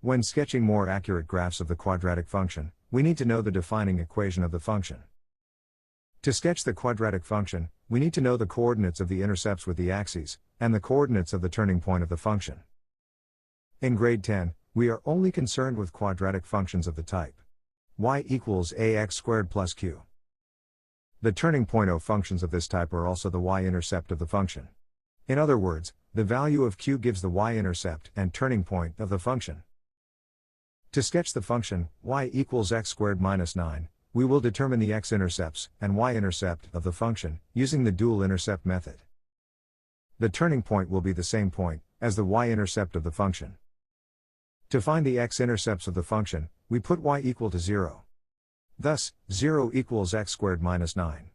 When sketching more accurate graphs of the quadratic function, we need to know the defining equation of the function. To sketch the quadratic function, we need to know the coordinates of the intercepts with the axes, and the coordinates of the turning point of the function. In grade 10, we are only concerned with quadratic functions of the type y equals ax squared plus q. The turning point of functions of this type are also the y-intercept of the function. In other words, the value of q gives the y-intercept and turning point of the function. To sketch the function y equals x squared minus 9, we will determine the x-intercepts and y-intercept of the function using the dual intercept method. The turning point will be the same point as the y-intercept of the function. To find the x-intercepts of the function, we put y equal to 0. Thus, 0 equals x squared minus 9.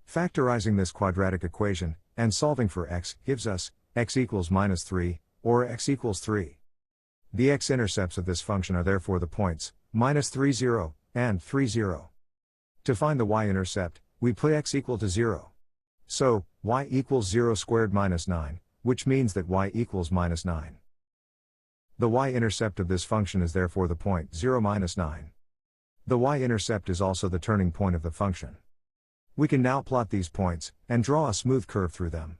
Factorizing this quadratic equation, and solving for x, gives us x equals minus 3, or x equals 3. The x-intercepts of this function are therefore the points, minus 3, 0, and 3, 0. To find the y-intercept, we put x equal to 0. So, y equals 0 squared minus 9, which means that y equals minus 9. The y-intercept of this function is therefore the point 0 minus 9. The y-intercept is also the turning point of the function. We can now plot these points, and draw a smooth curve through them.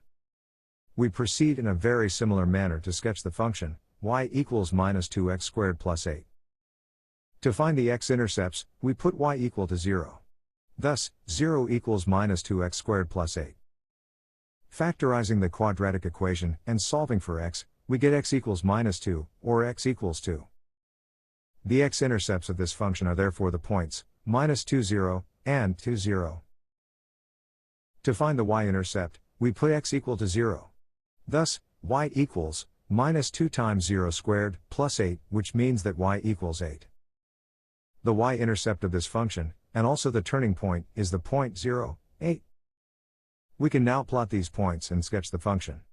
We proceed in a very similar manner to sketch the function y equals minus 2x squared plus 8. To find the x-intercepts, we put y equal to 0. Thus, 0 equals minus 2x squared plus 8. Factorizing the quadratic equation, and solving for x, we get x equals minus 2, or x equals 2. The x-intercepts of this function are therefore the points, minus 2, 0, and 2, 0. To find the y-intercept, we put x equal to 0. Thus, y equals minus 2 times 0 squared, plus 8, which means that y equals 8. The y-intercept of this function, and also the turning point, is the point 0, 8. We can now plot these points and sketch the function.